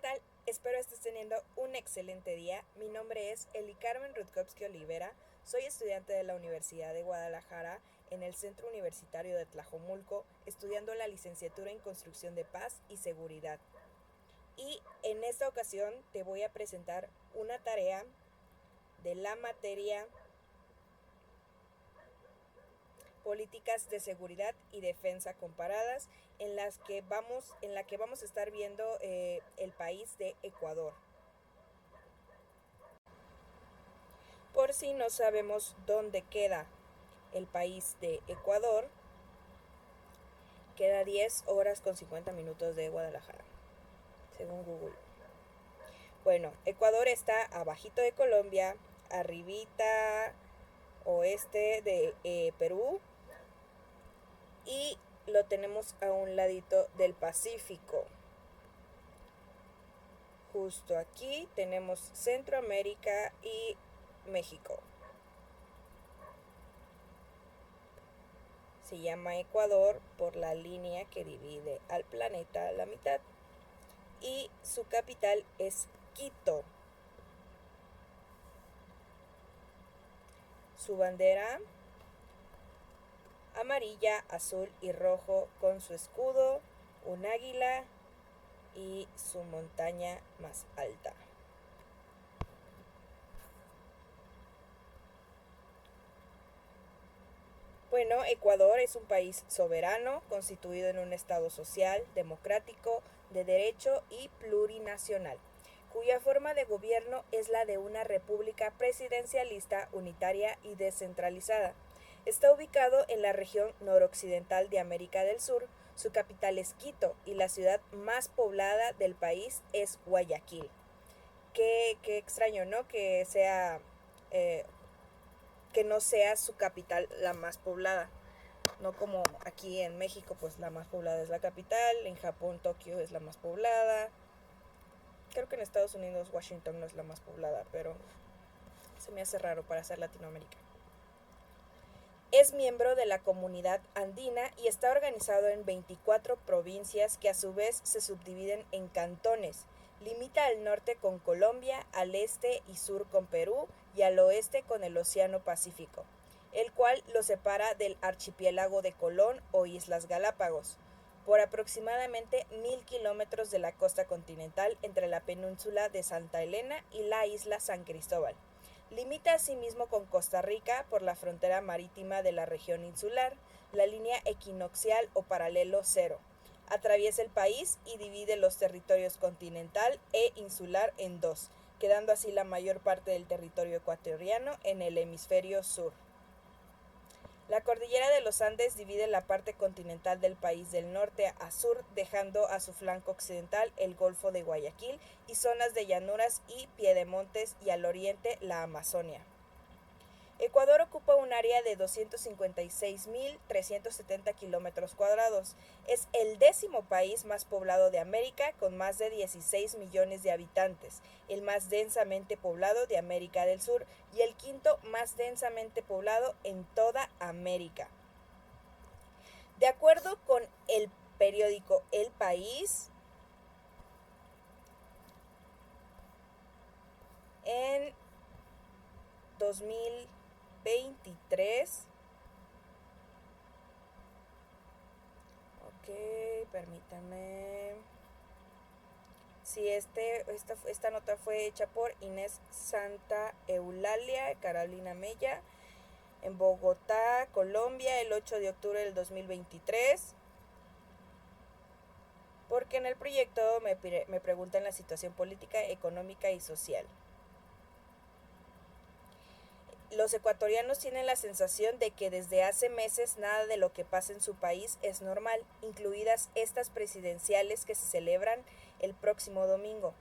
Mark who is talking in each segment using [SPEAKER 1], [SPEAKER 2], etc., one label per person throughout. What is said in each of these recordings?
[SPEAKER 1] tal? Espero estés teniendo un excelente día. Mi nombre es Eli Carmen Rutkowski Olivera. Soy estudiante de la Universidad de Guadalajara en el Centro Universitario de Tlajomulco, estudiando la licenciatura en Construcción de Paz y Seguridad. Y en esta ocasión te voy a presentar una tarea de la materia Políticas de Seguridad y Defensa Comparadas, en la que vamos a estar viendo el país de Ecuador. Por si no sabemos dónde queda el país de Ecuador, queda 10 horas con 50 minutos de Guadalajara, según Google. Bueno, Ecuador está abajito de Colombia, arribita oeste de Perú, y lo tenemos a un ladito del Pacífico. Justo aquí tenemos Centroamérica y México. Se llama Ecuador por la línea que divide al planeta a la mitad. Y su capital es Quito. Su bandera, amarilla, azul y rojo, con su escudo, un águila y su montaña más alta. Bueno, Ecuador es un país soberano, constituido en un Estado social, democrático, de derecho y plurinacional, cuya forma de gobierno es la de una república presidencialista, unitaria y descentralizada. Está ubicado en la región noroccidental de América del Sur. Su capital es Quito y la ciudad más poblada del país es Guayaquil. Qué extraño, ¿no? Que no sea su capital la más poblada. No como aquí en México, pues la más poblada es la capital. En Japón, Tokio es la más poblada. Creo que en Estados Unidos, Washington no es la más poblada, pero se me hace raro para ser Latinoamérica. Es miembro de la Comunidad Andina y está organizado en 24 provincias que a su vez se subdividen en cantones. Limita al norte con Colombia, al este y sur con Perú y al oeste con el Océano Pacífico, el cual lo separa del archipiélago de Colón o Islas Galápagos, por aproximadamente 1000 kilómetros de la costa continental entre la península de Santa Elena y la isla San Cristóbal. Limita asimismo con Costa Rica por la frontera marítima de la región insular, la línea equinoccial o paralelo cero. Atraviesa el país y divide los territorios continental e insular en dos, quedando así la mayor parte del territorio ecuatoriano en el hemisferio sur. La cordillera de los Andes divide la parte continental del país del norte a sur, dejando a su flanco occidental el Golfo de Guayaquil y zonas de llanuras y piedemontes, y al oriente la Amazonia. Ecuador ocupa un área de 256.370 kilómetros cuadrados. Es el 10º país más poblado de América, con más de 16 millones de habitantes, el más densamente poblado de América del Sur y el 5º más densamente poblado en toda América. De acuerdo con el periódico El País, en 2023, permítanme. Sí, esta nota fue hecha por Inés Santa Eulalia Carolina Mella en Bogotá, Colombia, el 8 de octubre del 2023. Porque en el proyecto me preguntan la situación política, económica y social. Los ecuatorianos tienen la sensación de que desde hace meses nada de lo que pasa en su país es normal, incluidas estas presidenciales que se celebran el próximo domingo.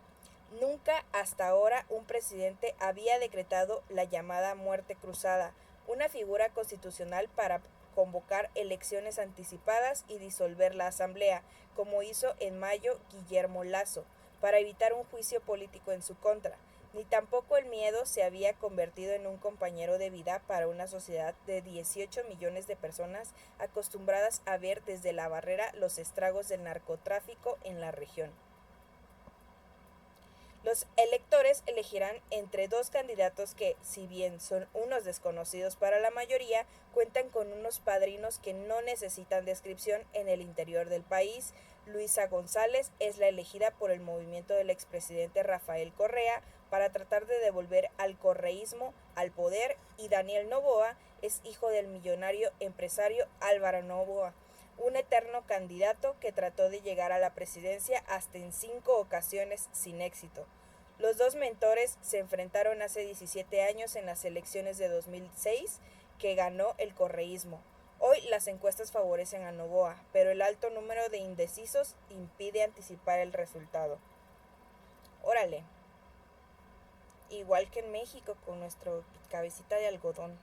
[SPEAKER 1] Nunca hasta ahora un presidente había decretado la llamada muerte cruzada, una figura constitucional para convocar elecciones anticipadas y disolver la asamblea, como hizo en mayo Guillermo Lasso, para evitar un juicio político en su contra. Ni tampoco el miedo se había convertido en un compañero de vida para una sociedad de 18 millones de personas acostumbradas a ver desde la barrera los estragos del narcotráfico en la región. Los electores elegirán entre dos candidatos que, si bien son unos desconocidos para la mayoría, cuentan con unos padrinos que no necesitan descripción en el interior del país. Luisa González es la elegida por el movimiento del expresidente Rafael Correa para tratar de devolver al correísmo al poder, y Daniel Noboa es hijo del millonario empresario Álvaro Noboa, un eterno candidato que trató de llegar a la presidencia hasta en 5 ocasiones sin éxito. Los dos mentores se enfrentaron hace 17 años en las elecciones de 2006, que ganó el correísmo. Hoy las encuestas favorecen a Noboa, pero el alto número de indecisos impide anticipar el resultado. Órale, igual que en México con nuestro cabecita de algodón.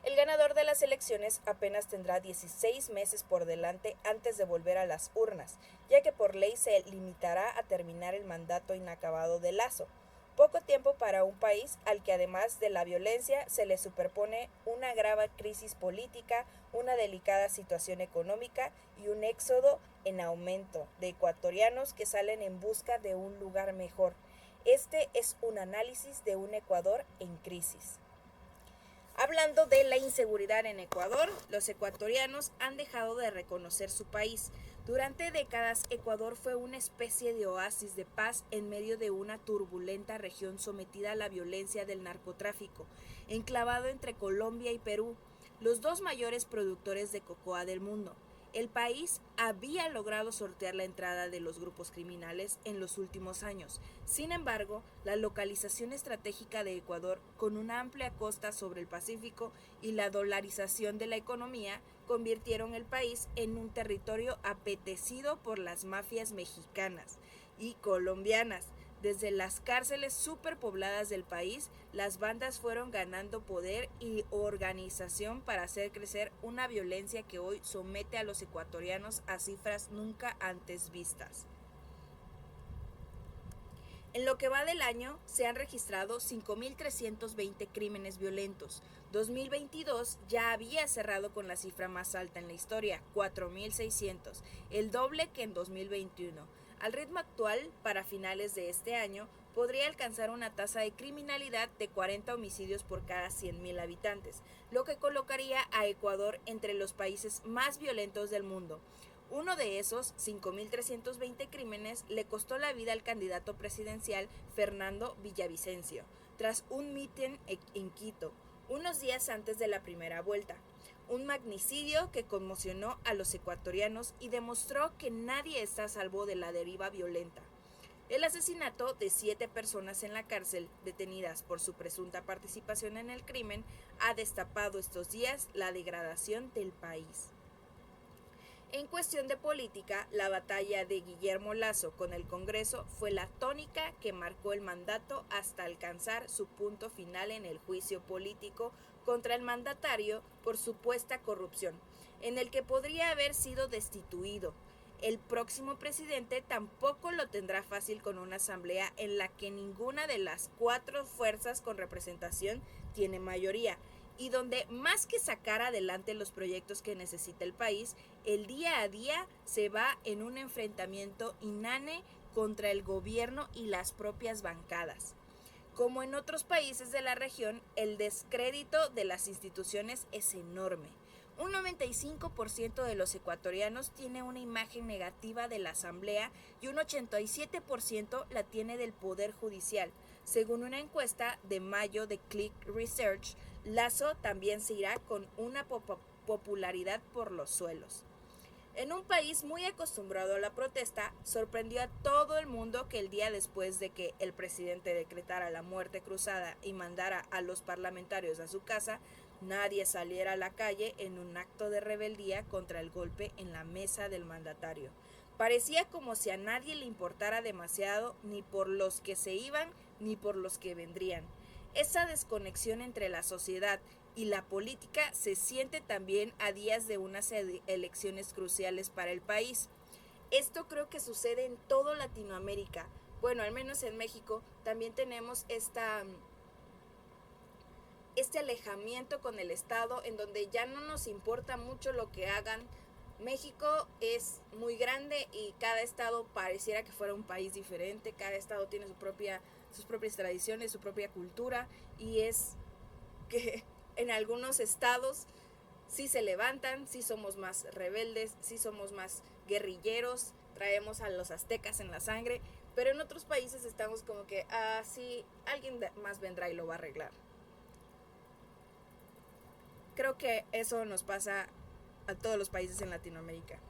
[SPEAKER 1] El ganador de las elecciones apenas tendrá 16 meses por delante antes de volver a las urnas, ya que por ley se limitará a terminar el mandato inacabado de Lasso. Poco tiempo para un país al que, además de la violencia, se le superpone una grave crisis política, una delicada situación económica y un éxodo en aumento de ecuatorianos que salen en busca de un lugar mejor. Este es un análisis de un Ecuador en crisis. Hablando de la inseguridad en Ecuador, los ecuatorianos han dejado de reconocer su país. Durante décadas, Ecuador fue una especie de oasis de paz en medio de una turbulenta región sometida a la violencia del narcotráfico, enclavado entre Colombia y Perú, los dos mayores productores de cocoa del mundo. El país había logrado sortear la entrada de los grupos criminales en los últimos años. Sin embargo, la localización estratégica de Ecuador, con una amplia costa sobre el Pacífico y la dolarización de la economía, convirtieron el país en un territorio apetecido por las mafias mexicanas y colombianas. Desde las cárceles superpobladas del país, las bandas fueron ganando poder y organización para hacer crecer una violencia que hoy somete a los ecuatorianos a cifras nunca antes vistas. En lo que va del año, se han registrado 5.320 crímenes violentos. 2022 ya había cerrado con la cifra más alta en la historia, 4.600, el doble que en 2021. Al ritmo actual, para finales de este año, podría alcanzar una tasa de criminalidad de 40 homicidios por cada 100.000 habitantes, lo que colocaría a Ecuador entre los países más violentos del mundo. Uno de esos 5.320 crímenes le costó la vida al candidato presidencial Fernando Villavicencio, tras un mitin en Quito, unos días antes de la primera vuelta. Un magnicidio que conmocionó a los ecuatorianos y demostró que nadie está a salvo de la deriva violenta. El asesinato de 7 personas en la cárcel, detenidas por su presunta participación en el crimen, ha destapado estos días la degradación del país. En cuestión de política, la batalla de Guillermo Lasso con el Congreso fue la tónica que marcó el mandato hasta alcanzar su punto final en el juicio político contra el mandatario por supuesta corrupción, en el que podría haber sido destituido. El próximo presidente tampoco lo tendrá fácil con una asamblea en la que ninguna de las 4 fuerzas con representación tiene mayoría, y donde, más que sacar adelante los proyectos que necesita el país, el día a día se va en un enfrentamiento inane contra el gobierno y las propias bancadas. Como en otros países de la región, el descrédito de las instituciones es enorme. Un 95% de los ecuatorianos tiene una imagen negativa de la Asamblea y un 87% la tiene del Poder Judicial. Según una encuesta de mayo de Click Research, Lasso también se irá con una popularidad por los suelos. En un país muy acostumbrado a la protesta, sorprendió a todo el mundo que el día después de que el presidente decretara la muerte cruzada y mandara a los parlamentarios a su casa, nadie saliera a la calle en un acto de rebeldía contra el golpe en la mesa del mandatario. Parecía como si a nadie le importara demasiado, ni por los que se iban ni por los que vendrían. Esa desconexión entre la sociedad y la política se siente también a días de unas elecciones cruciales para el país. Esto creo que sucede en toda Latinoamérica. Bueno, al menos en México también tenemos este alejamiento con el Estado, en donde ya no nos importa mucho lo que hagan México es muy grande y cada estado pareciera que fuera un país diferente, cada estado tiene sus propias tradiciones, su propia cultura, y es que en algunos estados sí se levantan, sí somos más rebeldes, sí somos más guerrilleros, traemos a los aztecas en la sangre, pero en otros países estamos como que, sí, alguien más vendrá y lo va a arreglar. Creo que eso nos pasa a todos los países en Latinoamérica.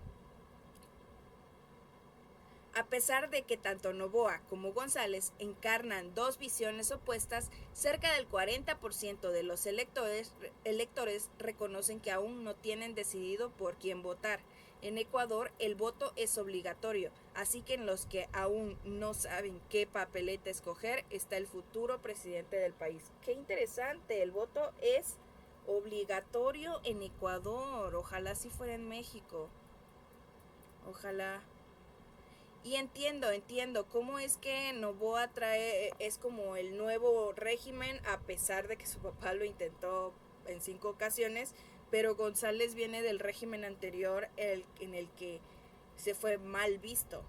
[SPEAKER 1] A pesar de que tanto Noboa como González encarnan dos visiones opuestas, cerca del 40% de los electores reconocen que aún no tienen decidido por quién votar. En Ecuador el voto es obligatorio, así que en los que aún no saben qué papeleta escoger está el futuro presidente del país. Qué interesante, el voto es obligatorio en Ecuador. Ojalá si fuera en México. Ojalá. Y entiendo cómo es que Noboa es como el nuevo régimen, a pesar de que su papá lo intentó en 5 ocasiones, pero González viene del régimen anterior en el que se fue mal visto.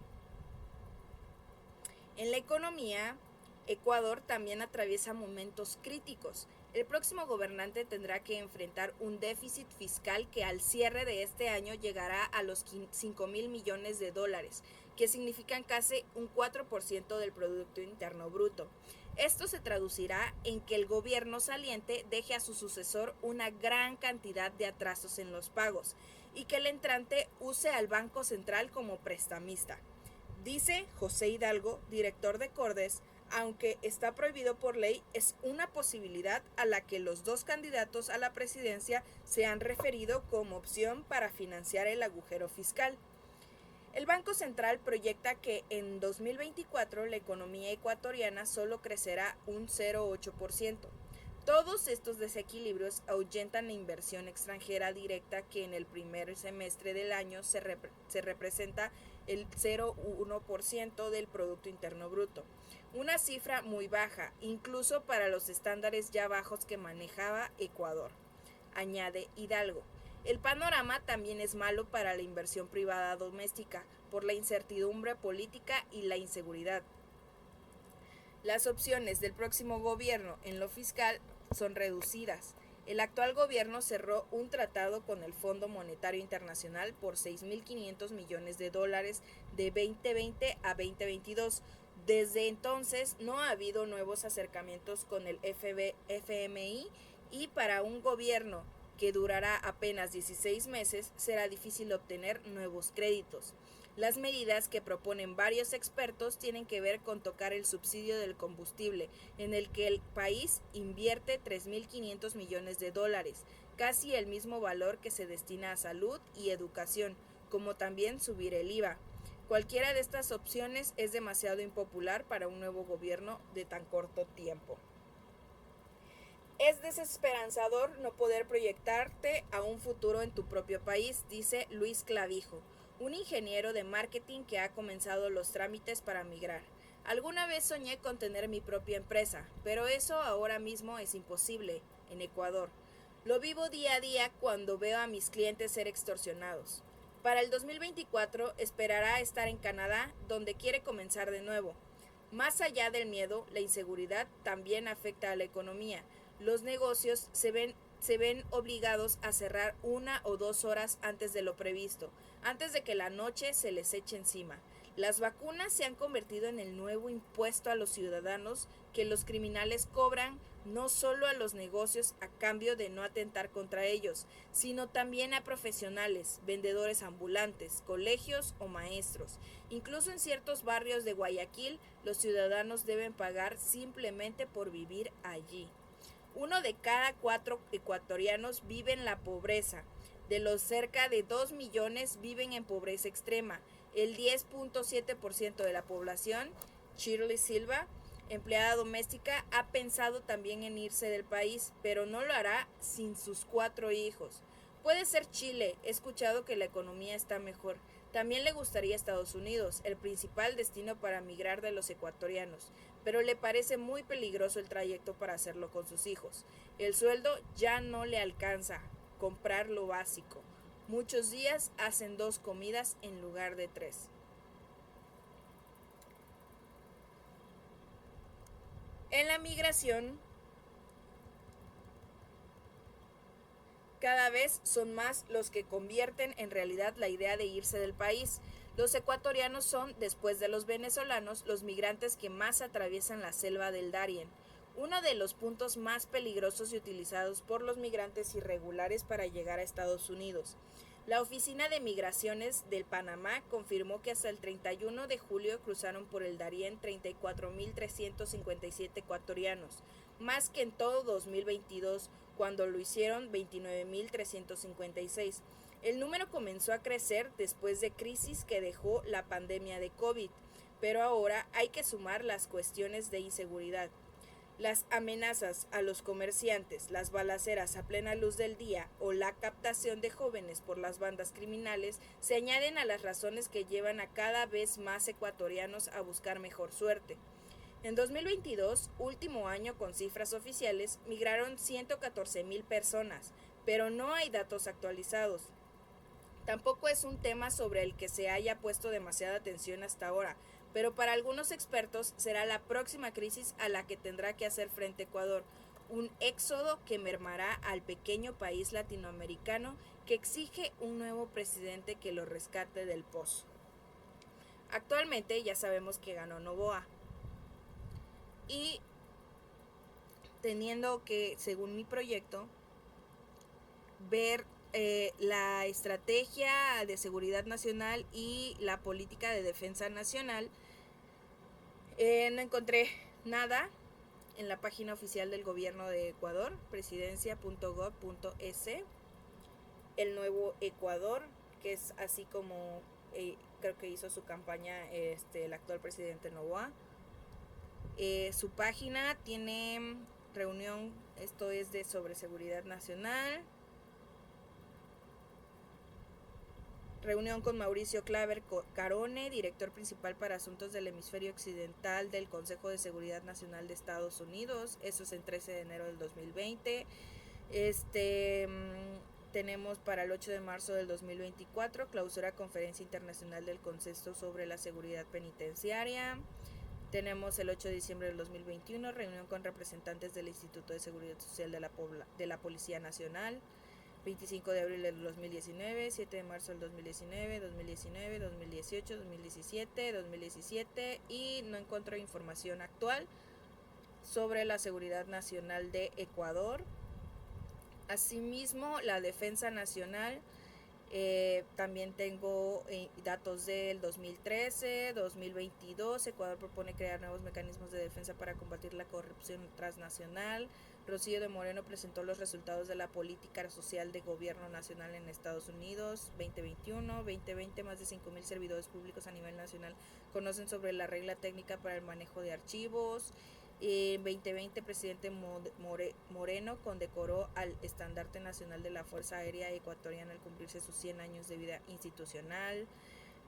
[SPEAKER 1] En la economía, Ecuador también atraviesa momentos críticos. El próximo gobernante tendrá que enfrentar un déficit fiscal que al cierre de este año llegará a los 5.000 millones de dólares, que significan casi un 4% del Producto Interno Bruto. Esto se traducirá en que el gobierno saliente deje a su sucesor una gran cantidad de atrasos en los pagos y que el entrante use al Banco Central como prestamista. Dice José Hidalgo, director de Cordes, aunque está prohibido por ley, es una posibilidad a la que los dos candidatos a la presidencia se han referido como opción para financiar el agujero fiscal. El Banco Central proyecta que en 2024 la economía ecuatoriana solo crecerá un 0,8%. Todos estos desequilibrios ahuyentan la inversión extranjera directa, que en el primer semestre del año se representa el 0,1% del Producto Interno Bruto, una cifra muy baja, incluso para los estándares ya bajos que manejaba Ecuador. Añade Hidalgo. El panorama también es malo para la inversión privada doméstica, por la incertidumbre política y la inseguridad. Las opciones del próximo gobierno en lo fiscal son reducidas. El actual gobierno cerró un tratado con el Fondo Monetario Internacional por 6.500 millones de dólares de 2020 a 2022. Desde entonces no ha habido nuevos acercamientos con el FMI, y para un gobierno que durará apenas 16 meses será difícil obtener nuevos créditos. Las medidas que proponen varios expertos tienen que ver con tocar el subsidio del combustible, en el que el país invierte 3.500 millones de dólares, casi el mismo valor que se destina a salud y educación, como también subir el IVA. Cualquiera de estas opciones es demasiado impopular para un nuevo gobierno de tan corto tiempo. Es desesperanzador no poder proyectarte a un futuro en tu propio país, dice Luis Clavijo, un ingeniero de marketing que ha comenzado los trámites para migrar. Alguna vez soñé con tener mi propia empresa, pero eso ahora mismo es imposible en Ecuador. Lo vivo día a día cuando veo a mis clientes ser extorsionados. Para el 2024 esperará estar en Canadá, donde quiere comenzar de nuevo. Más allá del miedo, la inseguridad también afecta a la economía. Los negocios se ven obligados a cerrar 1 o 2 horas antes de lo previsto, antes de que la noche se les eche encima. Las vacunas se han convertido en el nuevo impuesto a los ciudadanos que los criminales cobran, no solo a los negocios a cambio de no atentar contra ellos, sino también a profesionales, vendedores ambulantes, colegios o maestros. Incluso en ciertos barrios de Guayaquil, los ciudadanos deben pagar simplemente por vivir allí. 1 de cada 4 ecuatorianos vive en la pobreza. De los cerca de 2 millones viven en pobreza extrema. El 10.7% de la población, Shirley Silva, empleada doméstica, ha pensado también en irse del país, pero no lo hará sin sus 4 hijos. Puede ser Chile, he escuchado que la economía está mejor. También le gustaría Estados Unidos, el principal destino para migrar de los ecuatorianos, pero le parece muy peligroso el trayecto para hacerlo con sus hijos. El sueldo ya no le alcanza comprar lo básico. Muchos días hacen 2 comidas en lugar de 3. En la migración, cada vez son más los que convierten en realidad la idea de irse del país. Los ecuatorianos son, después de los venezolanos, los migrantes que más atraviesan la selva del Darién, uno de los puntos más peligrosos y utilizados por los migrantes irregulares para llegar a Estados Unidos. La Oficina de Migraciones del Panamá confirmó que hasta el 31 de julio cruzaron por el Darién 34.357 ecuatorianos, más que en todo 2022, cuando lo hicieron 29.356. El número comenzó a crecer después de crisis que dejó la pandemia de COVID, pero ahora hay que sumar las cuestiones de inseguridad. Las amenazas a los comerciantes, las balaceras a plena luz del día o la captación de jóvenes por las bandas criminales se añaden a las razones que llevan a cada vez más ecuatorianos a buscar mejor suerte. En 2022, último año con cifras oficiales, migraron 114,000 personas, pero no hay datos actualizados. Tampoco es un tema sobre el que se haya puesto demasiada atención hasta ahora, pero para algunos expertos será la próxima crisis a la que tendrá que hacer frente Ecuador, un éxodo que mermará al pequeño país latinoamericano que exige un nuevo presidente que lo rescate del pozo. Actualmente ya sabemos que ganó Noboa y teniendo que, según mi proyecto, ver la estrategia de seguridad nacional y la política de defensa nacional, no encontré nada en la página oficial del gobierno de Ecuador, presidencia.gov.es, el nuevo Ecuador, que es así como creo que hizo su campaña el actual presidente Noboa. Su página tiene reunión, esto es de sobre seguridad nacional, reunión con Mauricio Claver Carone, director principal para asuntos del hemisferio occidental del Consejo de Seguridad Nacional de Estados Unidos. Eso es el 13 de enero del 2020. Tenemos para el 8 de marzo del 2024 clausura conferencia internacional del Consejo sobre la seguridad penitenciaria. Tenemos el 8 de diciembre del 2021 reunión con representantes del Instituto de Seguridad Social de la Policía Nacional. 25 de abril del 2019, 7 de marzo del 2019, 2019, 2018, 2017, 2017 y no encuentro información actual sobre la seguridad nacional de Ecuador. Asimismo, la defensa nacional, también tengo datos del 2013, 2022, Ecuador propone crear nuevos mecanismos de defensa para combatir la corrupción transnacional. Rocío de Moreno presentó los resultados de la política social de gobierno nacional en Estados Unidos 2021-2020. Más de 5,000 servidores públicos a nivel nacional conocen sobre la regla técnica para el manejo de archivos. En 2020, presidente Moreno condecoró al estandarte nacional de la Fuerza Aérea Ecuatoriana al cumplirse sus 100 años de vida institucional.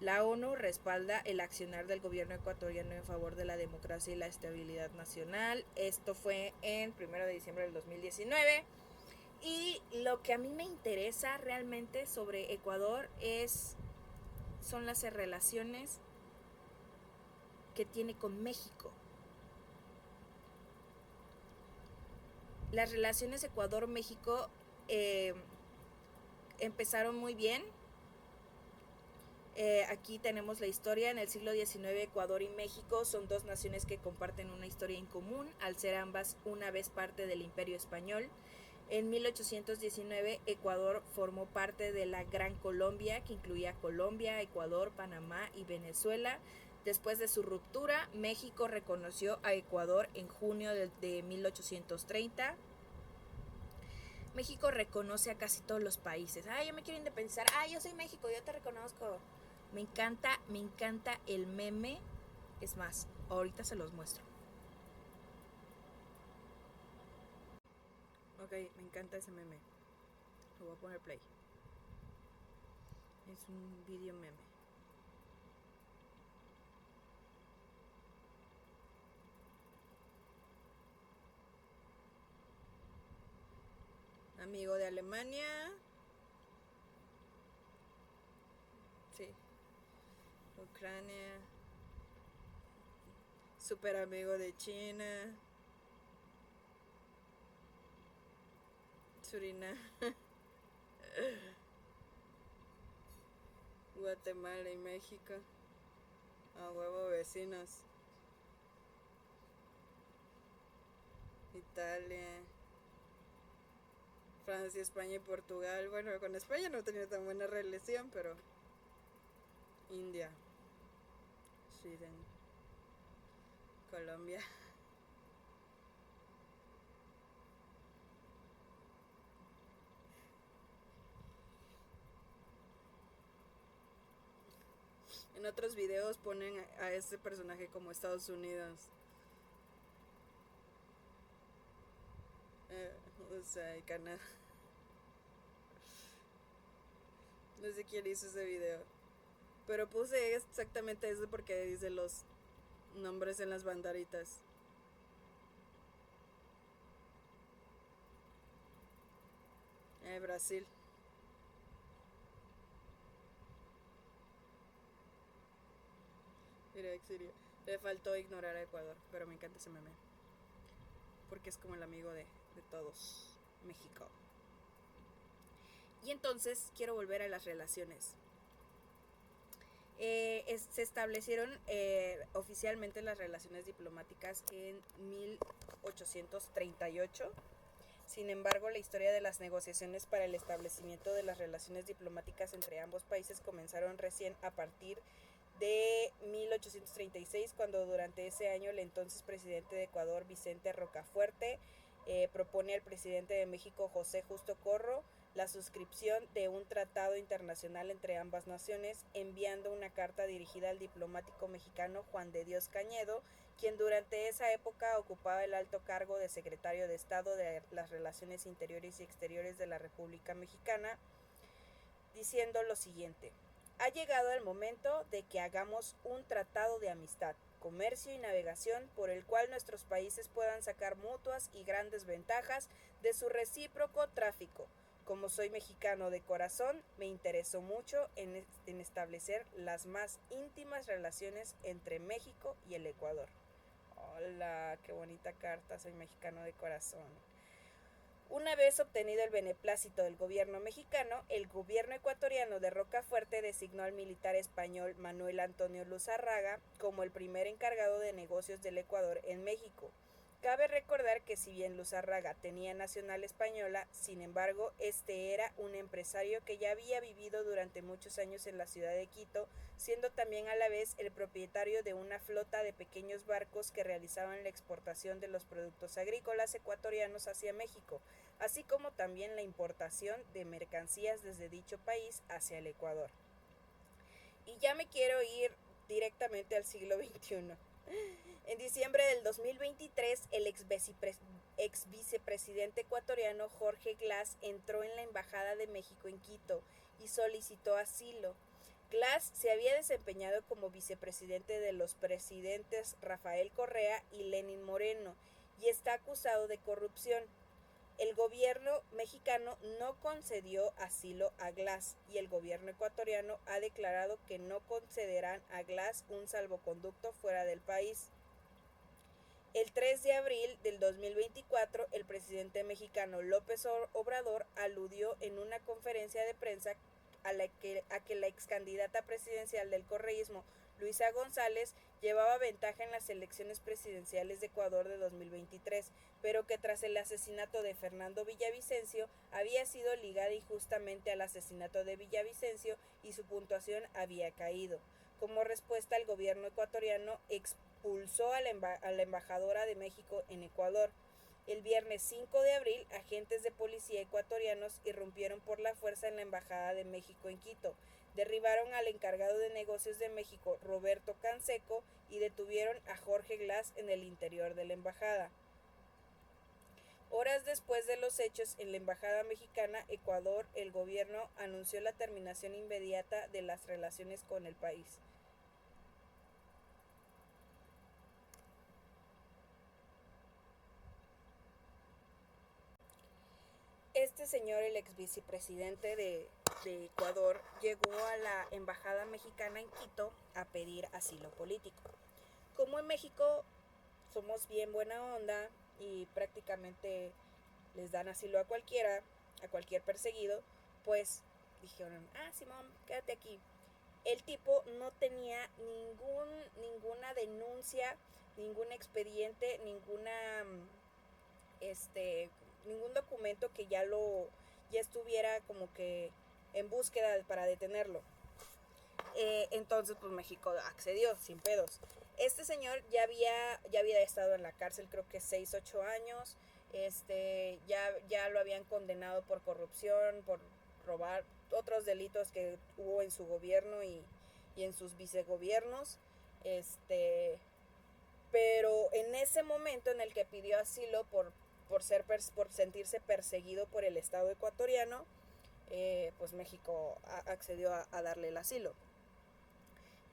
[SPEAKER 1] La ONU respalda el accionar del gobierno ecuatoriano en favor de la democracia y la estabilidad nacional. Esto fue en 1 de diciembre del 2019. Y lo que a mí me interesa realmente sobre Ecuador son las relaciones que tiene con México. Las relaciones Ecuador-México empezaron muy bien. Aquí tenemos la historia. En el siglo XIX, Ecuador y México son dos naciones que comparten una historia en común, al ser ambas una vez parte del Imperio Español. En 1819, Ecuador formó parte de la Gran Colombia, que incluía Colombia, Ecuador, Panamá y Venezuela. Después de su ruptura, México reconoció a Ecuador en junio de 1830. México reconoce a casi todos los países. Yo me quiero independizar. Yo soy México, yo te reconozco. Me encanta el meme. Es más, ahorita se los muestro. Ok, me encanta ese meme. Lo voy a poner play. Es un video meme. Amigo de Alemania. Ucrania, super amigo de China, Surinam, Guatemala y México. A huevo vecinos. Italia, Francia, España y Portugal. Bueno, con España no he tenido tan buena relación, pero India, Sweden, Colombia. En otros videos ponen a este personaje como Estados Unidos. USA y Canadá. No sé quién hizo ese video. Pero puse exactamente eso porque dice los nombres en las banderitas. Brasil. Mira, Siria. Le faltó ignorar a Ecuador, pero me encanta ese meme. Porque es como el amigo de todos. México. Y entonces quiero volver a las relaciones. Se establecieron oficialmente las relaciones diplomáticas en 1838. Sin embargo, la historia de las negociaciones para el establecimiento de las relaciones diplomáticas entre ambos países comenzaron recién a partir de 1836, cuando durante ese año el entonces presidente de Ecuador, Vicente Rocafuerte, propone al presidente de México, José Justo Corro, la suscripción de un tratado internacional entre ambas naciones, enviando una carta dirigida al diplomático mexicano Juan de Dios Cañedo, quien durante esa época ocupaba el alto cargo de secretario de Estado de las Relaciones Interiores y Exteriores de la República Mexicana, diciendo lo siguiente: ha llegado el momento de que hagamos un tratado de amistad, comercio y navegación por el cual nuestros países puedan sacar mutuas y grandes ventajas de su recíproco tráfico. Como soy mexicano de corazón, me interesó mucho en establecer las más íntimas relaciones entre México y el Ecuador. Hola, qué bonita carta, soy mexicano de corazón. Una vez obtenido el beneplácito del gobierno mexicano, el gobierno ecuatoriano de Rocafuerte designó al militar español Manuel Antonio Luzarraga como el primer encargado de negocios del Ecuador en México. Cabe recordar que si bien Luzarraga tenía nacional española, sin embargo, este era un empresario que ya había vivido durante muchos años en la ciudad de Quito, siendo también a la vez el propietario de una flota de pequeños barcos que realizaban la exportación de los productos agrícolas ecuatorianos hacia México, así como también la importación de mercancías desde dicho país hacia el Ecuador. Y ya me quiero ir directamente al siglo XXI. En diciembre del 2023, el ex vicepresidente ecuatoriano Jorge Glass entró en la Embajada de México en Quito y solicitó asilo. Glass se había desempeñado como vicepresidente de los presidentes Rafael Correa y Lenín Moreno y está acusado de corrupción. El gobierno mexicano no concedió asilo a Glass y el gobierno ecuatoriano ha declarado que no concederán a Glass un salvoconducto fuera del país. El 3 de abril del 2024, el presidente mexicano López Obrador aludió en una conferencia de prensa a que la ex candidata presidencial del correísmo, Luisa González, llevaba ventaja en las elecciones presidenciales de Ecuador de 2023, pero que tras el asesinato de Fernando Villavicencio había sido ligada injustamente al asesinato de Villavicencio y su puntuación había caído. Como respuesta, el gobierno ecuatoriano expulsó a la embajadora de México en Ecuador. El viernes 5 de abril, agentes de policía ecuatorianos irrumpieron por la fuerza en la Embajada de México en Quito, derribaron al encargado de negocios de México, Roberto Canseco, y detuvieron a Jorge Glass en el interior de la embajada. Horas después de los hechos, en la Embajada Mexicana, Ecuador, el gobierno anunció la terminación inmediata de las relaciones con el país. Este señor, el ex vicepresidente de de Ecuador llegó a la embajada mexicana en Quito a pedir asilo político. Como en México somos bien buena onda y prácticamente les dan asilo a cualquiera, a cualquier perseguido, pues dijeron, Simón, quédate aquí. El tipo no tenía ninguna denuncia, ningún expediente, ningún documento que ya estuviera como que en búsqueda para detenerlo. Entonces pues México accedió sin pedos. Este señor ya había estado en la cárcel, creo que 6-8 años. Ya lo habían condenado por corrupción, por robar, otros delitos que hubo en su gobierno y en sus vicegobiernos. Pero en ese momento en el que pidió asilo por sentirse perseguido por el Estado ecuatoriano, pues México accedió a darle el asilo.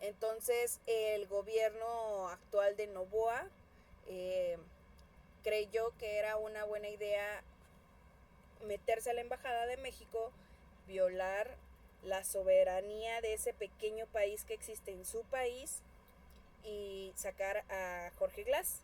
[SPEAKER 1] Entonces el gobierno actual de Noboa creyó que era una buena idea meterse a la Embajada de México, violar la soberanía de ese pequeño país que existe en su país y sacar a Jorge Glass.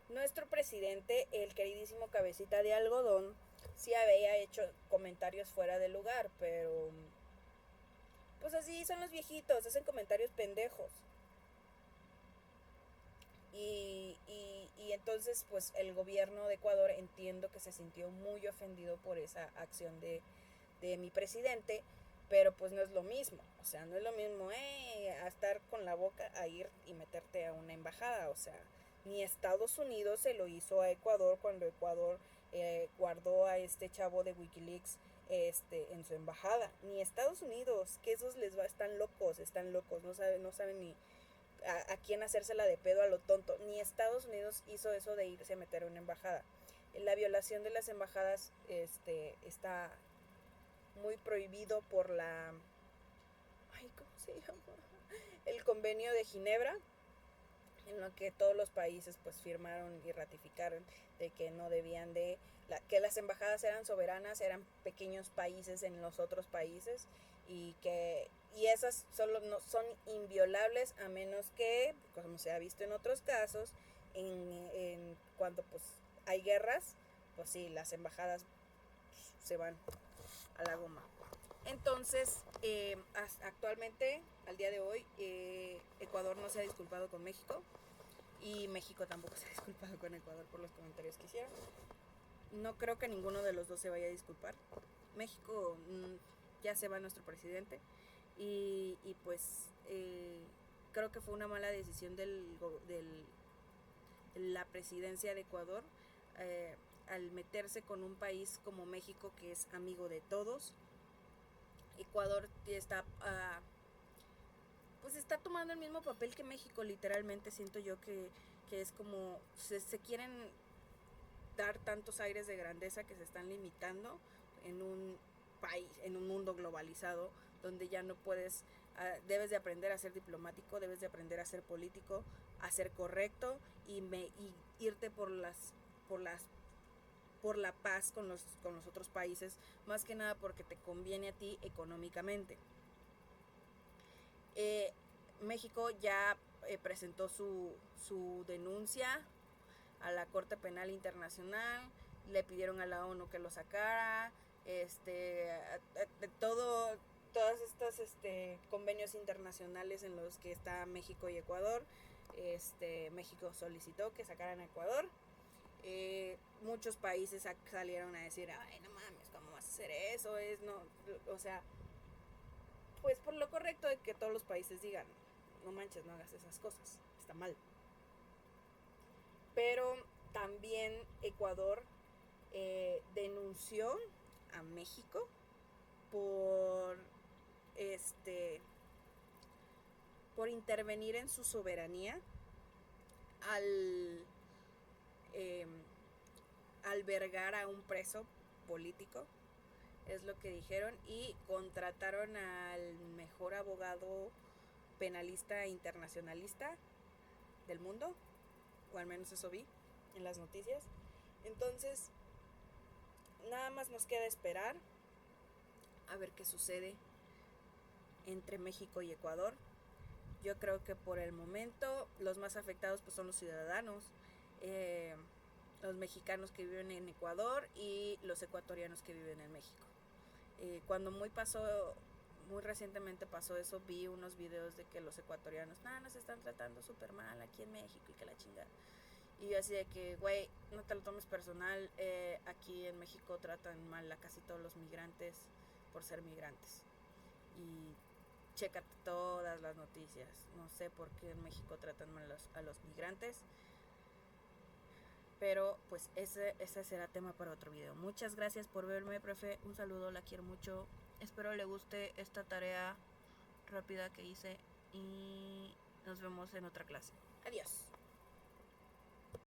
[SPEAKER 1] Nuestro presidente, el queridísimo Cabecita de Algodón, sí había hecho comentarios fuera de lugar, pero pues así son los viejitos, hacen comentarios pendejos. Y entonces pues el gobierno de Ecuador entiendo que se sintió muy ofendido por esa acción de mi presidente, pero pues no es lo mismo, o sea, no es lo mismo a estar con la boca a ir y meterte a una embajada, o sea, ni Estados Unidos se lo hizo a Ecuador cuando Ecuador guardó a este chavo de Wikileaks en su embajada, ni Estados Unidos, que esos están locos, no saben ni a quién hacérsela de pedo a lo tonto, ni Estados Unidos hizo eso de irse a meter a una embajada. La violación de las embajadas está muy prohibido por ¿cómo se llama? El Convenio de Ginebra, en lo que todos los países pues firmaron y ratificaron de que no debían que las embajadas eran soberanas, eran pequeños países en los otros países y esas no son inviolables a menos que, como se ha visto en otros casos, en cuando pues hay guerras, pues sí, las embajadas se van a la goma. Entonces, actualmente, al día de hoy, Ecuador no se ha disculpado con México y México tampoco se ha disculpado con Ecuador por los comentarios que hicieron. No creo que ninguno de los dos se vaya a disculpar. México, ya se va nuestro presidente y pues creo que fue una mala decisión de la presidencia de Ecuador al meterse con un país como México, que es amigo de todos. Ecuador está pues está tomando el mismo papel que México, literalmente. Siento yo que es como se quieren dar tantos aires de grandeza que se están limitando en un país, en un mundo globalizado donde ya no puedes, debes de aprender a ser diplomático, debes de aprender a ser político, a ser correcto y irte por la paz con los otros países, más que nada porque te conviene a ti económicamente. México ya presentó su denuncia a la Corte Penal Internacional, le pidieron a la ONU que lo sacara, todos estos convenios internacionales en los que está México y Ecuador. México solicitó que sacaran a Ecuador. Muchos países salieron a decir, ay, no mames, ¿cómo vas a hacer eso? O sea, pues por lo correcto de que todos los países digan, no manches, no hagas esas cosas, está mal. Pero también Ecuador denunció a México por intervenir en su soberanía al albergar a un preso político, es lo que dijeron, y contrataron al mejor abogado penalista internacionalista del mundo, o al menos eso vi en las noticias, Entonces, nada más nos queda esperar a ver qué sucede entre México y Ecuador. Yo creo que por el momento los más afectados pues son los ciudadanos, los mexicanos que viven en Ecuador y los ecuatorianos que viven en México. Cuando muy recientemente pasó eso, vi unos videos de que los ecuatorianos, nos están tratando súper mal aquí en México y que la chingada. Y yo así de que, güey, no te lo tomes personal, aquí en México tratan mal a casi todos los migrantes por ser migrantes. Y chécate todas las noticias. No sé por qué en México tratan mal a los migrantes. Pero pues ese será tema para otro video. Muchas gracias por verme, profe. Un saludo, la quiero mucho. Espero le guste esta tarea rápida que hice. Y nos vemos en otra clase. Adiós.